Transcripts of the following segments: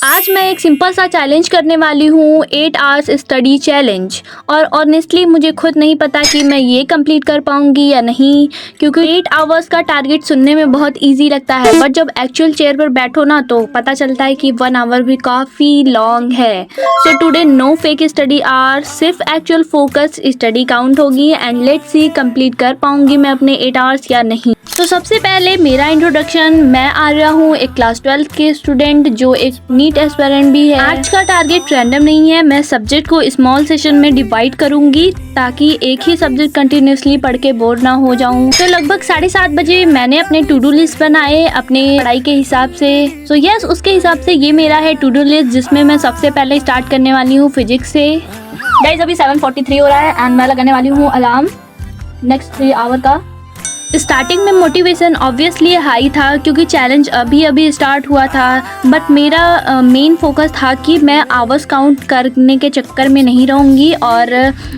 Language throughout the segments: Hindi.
आज मैं एक सिंपल सा चैलेंज करने वाली हूँ, 8 आवर्स स्टडी चैलेंज। और ऑनेस्टली मुझे खुद नहीं पता कि मैं ये कंप्लीट कर पाऊँगी या नहीं, क्योंकि 8 आवर्स का टारगेट सुनने में बहुत इजी लगता है, बट जब एक्चुअल चेयर पर बैठो ना तो पता चलता है कि 1 आवर भी काफ़ी लॉन्ग है। So today no fake study hour, सिर्फ एक्चुअल फोकस स्टडी काउंट होगी एंड लेट्स सी कंप्लीट कर पाऊँगी मैं अपने 8 आवर्स या नहीं। तो सबसे पहले मेरा इंट्रोडक्शन, मैं आर्या हूँ, एक क्लास 12th के स्टूडेंट जो एक नीट एस्पिरेंट भी है। आज का टारगेट रैंडम नहीं है, मैं सब्जेक्ट को स्मॉल सेशन में डिवाइड करूंगी ताकि एक ही सब्जेक्ट कंटिन्यूसली पढ़ के बोर ना हो जाऊं। तो लगभग 7:30 बजे मैंने अपने टू डू लिस्ट बनाए अपने पढ़ाई के हिसाब से। सो यस, उसके हिसाब से ये मेरा है टू डू लिस्ट, जिसमें मैं सबसे पहले स्टार्ट करने वाली हूँ फिजिक्स से। गाइस अभी 7:43 हो रहा है एंड मैं लगाने वाली हूँ अलार्म नेक्स्ट 3 आवर का। स्टार्टिंग में मोटिवेशन ऑब्वियसली हाई था क्योंकि चैलेंज अभी स्टार्ट हुआ था, बट मेरा मेन फोकस था कि मैं आवर्स काउंट करने के चक्कर में नहीं रहूँगी और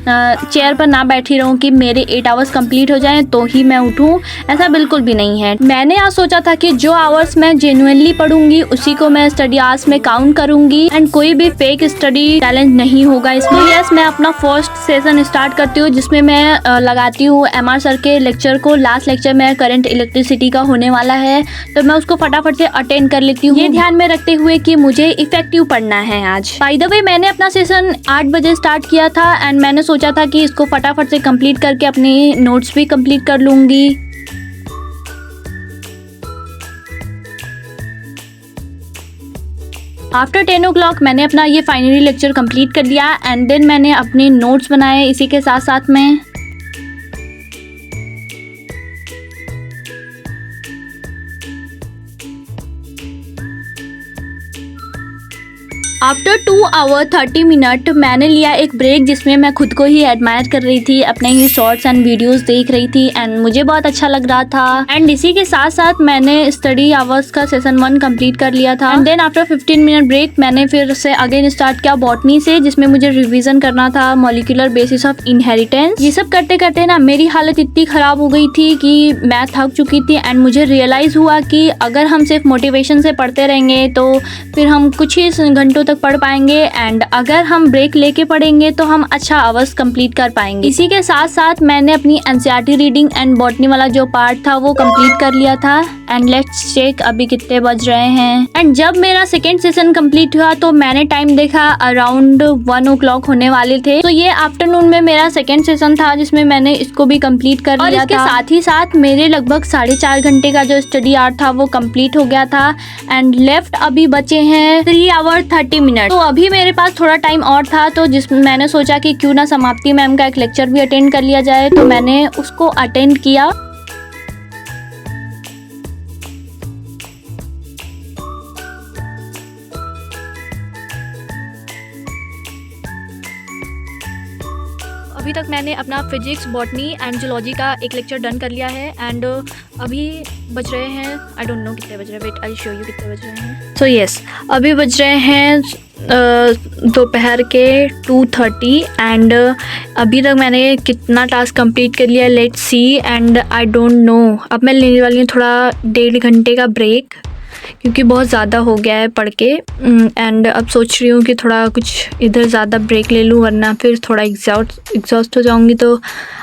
चेयर पर ना बैठी रहूँ कि मेरे 8 आवर्स कंप्लीट हो जाएं तो ही मैं उठूँ। ऐसा बिल्कुल भी नहीं है। मैंने आज सोचा था कि जो आवर्स मैं जेन्युइनली पढ़ूंगी उसी को मैं स्टडी आवर्स में काउंट करूँगी एंड कोई भी फेक स्टडी चैलेंज नहीं होगा इसमें। यस, मैं अपना फर्स्ट सेशन स्टार्ट करती हूँ जिसमें मैं लगाती हूँ MR सर के लेक्चर को। लास्ट लेक्चर में करंट इलेक्ट्रिसिटी का होने वाला है तो मैं उसको फटाफट से अटेंड कर लेती हूँ, ये ध्यान में रखते हुए कि मुझे इफेक्टिव पढ़ना है आज। बाय द वे, मैंने अपना सेशन 8 बजे स्टार्ट किया था एंड मैंने सोचा था कि इसको फटाफट से कंप्लीट करके अपने नोट्स भी कंप्लीट कर लूंगी। आफ्टर 10 o'clock मैंने अपना ये फाइनली लेक्चर कंप्लीट कर लिया एंड देन मैंने अपने नोट्स बनाए इसी के साथ साथ में। आफ्टर 2 आवर 30 मिनट मैंने लिया एक ब्रेक जिसमें मैं खुद को ही एडमायर कर रही थी, अपने ही शॉर्ट्स एंड वीडियोस देख रही थी एंड मुझे बहुत अच्छा लग रहा था। एंड इसी के साथ साथ मैंने स्टडी आवर्स का सेशन 1 कंप्लीट कर लिया था and then after 15 minute break मैंने फिर से अगेन स्टार्ट किया बॉटनी से, जिसमें मुझे रिविजन करना था मॉलिक्यूलर बेसिस ऑफ इनहेरिटेंस। ये सब करते करते ना मेरी हालत इतनी खराब हो गई थी कि मैं थक चुकी थी एंड मुझे रियलाइज हुआ कि अगर हम सिर्फ मोटिवेशन से पढ़ते रहेंगे तो फिर हम कुछ ही घंटों तक पढ़ पाएंगे एंड अगर हम ब्रेक लेके पढ़ेंगे तो हम अच्छा आवर्स कंप्लीट कर पाएंगे। इसी के साथ साथ मैंने अपनी NCERT रीडिंग एंड बॉटनी वाला जो पार्ट था वो कंप्लीट कर लिया था एंड लेट्स चेक अभी कितने बज रहे हैं। एंड जब मेरा सेकेंड सेशन कंप्लीट हुआ तो मैंने टाइम देखा अराउंड 1 o'clock होने वाले थे। तो ये आफ्टरनून में मेरा सेकेंड सेशन था जिसमें मैंने इसको भी कंप्लीट कर लिया था। इसके साथ ही साथ मेरे लगभग 4.5 घंटे का जो स्टडी आवर था वो कंप्लीट हो गया था एंड लेफ्ट अभी बचे हैं 3 आवर 30 मिनट। तो अभी मेरे पास थोड़ा टाइम और था तो जिसमें मैंने सोचा कि क्यों ना समाप्ति मैम का एक लेक्चर भी अटेंड कर लिया जाए, तो मैंने उसको अटेंड किया। अभी तक मैंने अपना फिजिक्स, बॉटनी एंड जूलॉजी का एक लेक्चर डन कर लिया है एंड अभी बज रहे हैं, आई डोंट नो कितने बज रहे हैं, वेट आई शो यू कितने बज रहे हैं। सो यस, अभी बज रहे हैं दोपहर के 2:30 एंड अभी तक मैंने कितना टास्क कंप्लीट कर लिया let's see and I don't know. अब मैं लेने वाली हूँ थोड़ा 1.5 घंटे का ब्रेक क्योंकि बहुत ज़्यादा हो गया है पढ़ के एंड अब सोच रही हूँ कि थोड़ा कुछ इधर ज़्यादा ब्रेक ले लूँ वरना फिर थोड़ा एग्जॉस्ट हो जाऊँगी तो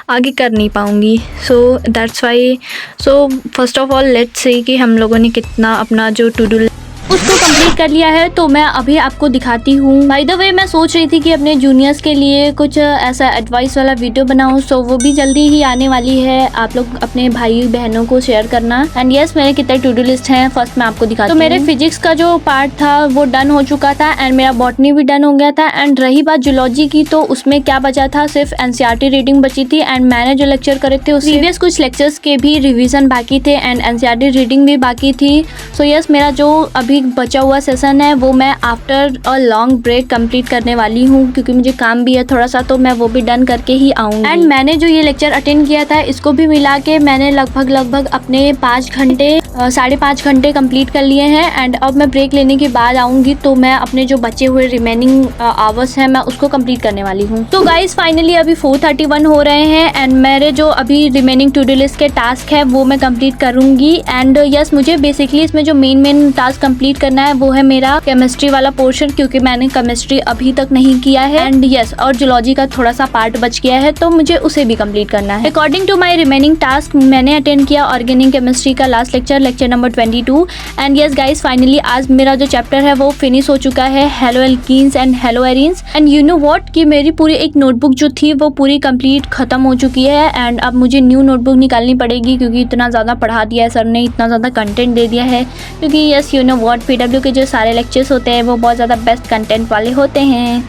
आगे कर नहीं पाऊँगी। So that's why. So first of all let's see कि हम लोगों ने कितना अपना जो टू डू उसको कंप्लीट कर लिया है, तो मैं अभी आपको दिखाती हूँ। बाय द वे, मैं सोच रही थी कि अपने जूनियर्स के लिए कुछ ऐसा एडवाइस वाला वीडियो बनाऊँ, सो वो भी जल्दी ही आने वाली है। आप लोग अपने भाई बहनों को शेयर करना। एंड यस, मेरे कितने टू डू लिस्ट हैं फर्स्ट मैं आपको दिखाती हूँ। तो मेरे फिजिक्स का जो पार्ट था वो डन हो चुका था एंड मेरा बॉटनी भी डन हो गया था एंड रही बात जूलॉजी की तो उसमें क्या बचा था, सिर्फ NCERT रीडिंग बची थी एंड मैंने जो लेक्चर करे थे प्रीवियस कुछ लेक्चर्स के भी रिविजन बाकी थे एंड NCERT रीडिंग भी बाकी थी। सो यस, मेरा जो अभी बचा हुआ सेशन है वो मैं after a long break complete करने वाली हूँ क्योंकि मुझे काम भी है थोड़ा सा, तो मैं वो भी डन करके ही आऊँगी। एंड मैंने जो ये लेक्चर अटेंड किया था इसको भी मिला के मैंने लगभग अपने 5.5 घंटे कंप्लीट कर लिए हैं एंड अब मैं ब्रेक लेने के बाद आऊँगी तो मैं अपने जो बचे हुए रिमेनिंग आवर्स हैं मैं उसको कंप्लीट करने वाली हूँ। तो गाइस फाइनली अभी 4:31 हो रहे हैं एंड मेरे जो अभी रिमेनिंग टू डू लिस्ट के टास्क है वो मैं कंप्लीट करूँगी एंड यस, मुझे बेसिकली इसमें जो मेन टास्क कंप्लीट कंप्लीट करना है वो है मेरा केमिस्ट्री वाला पोर्शन, क्योंकि मैंने केमिस्ट्री अभी तक नहीं किया है। एंड यस, और जूलॉजी का थोड़ा सा पार्ट बच गया है तो मुझे उसे भी कंप्लीट करना है। According to my remaining task मैंने अटेंड किया ऑर्गेनिक केमिस्ट्री का last lecture number 22। And yes guys, finally आज मेरा जो चैप्टर है वो फिनिश हो चुका है, hello alkenes and hello arenes. And you know what कि मेरी पूरी एक नोटबुक जो थी वो पूरी कंप्लीट खत्म हो चुकी है। एंड अब मुझे न्यू नोटबुक निकालनी पड़ेगी, क्योंकि इतना ज़्यादा पढ़ा दिया है सर ने, इतना ज़्यादा कंटेंट दे दिया है। क्योंकि yes you know what, PW के जो सारे लेक्चर्स होते हैं वो बहुत ज़्यादा बेस्ट कंटेंट वाले होते हैं।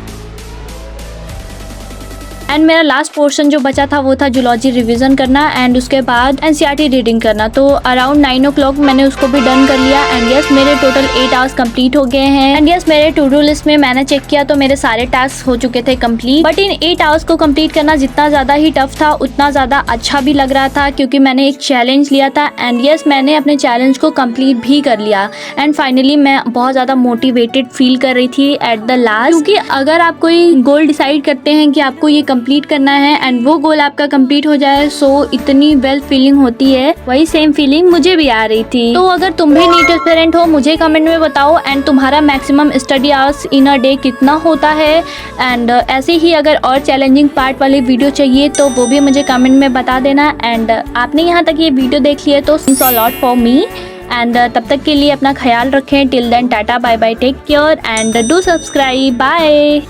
एंड मेरा लास्ट पोर्शन जो बचा था वो था जूलॉजी रिवीजन करना एंड उसके बाद एनसीईआरटी रीडिंग करना। तो अराउंड 9 o'clock मैंने उसको भी डन कर लिया। एंड यस, मेरे टोटल 8 आवर्स कंप्लीट हो गए हैं। एंड यस, मेरे टू डू लिस्ट में मैंने चेक किया तो मेरे सारे टास्क हो चुके थे कंप्लीट। बट इन 8 आवर्स को कंप्लीट करना जितना ज़्यादा ही टफ था उतना ज़्यादा अच्छा भी लग रहा था, क्योंकि मैंने एक चैलेंज लिया था। एंड यस, मैंने अपने चैलेंज को कंप्लीट भी कर लिया। एंड फाइनली मैं बहुत ज़्यादा मोटिवेटेड फील कर रही थी एट द लास्ट, क्योंकि अगर आप कोई गोल डिसाइड करते हैं कि आपको ये कंप्लीट करना है एंड वो गोल आपका कंप्लीट हो जाए, सो इतनी वेल फीलिंग होती है। वही सेम फीलिंग मुझे भी आ रही थी। तो अगर तुम भी नीट एस्पिरेंट हो मुझे कमेंट में बताओ एंड तुम्हारा maximum study hours in a day कितना होता है। एंड ऐसे ही अगर और चैलेंजिंग पार्ट वाली वीडियो चाहिए तो वो भी मुझे कमेंट में बता देना। एंड आपने यहाँ तक ये वीडियो देख लिया तो means a lot for me. And तब तक के लिए अपना ख्याल रखें। Till then tata bye bye, take care and do subscribe, bye.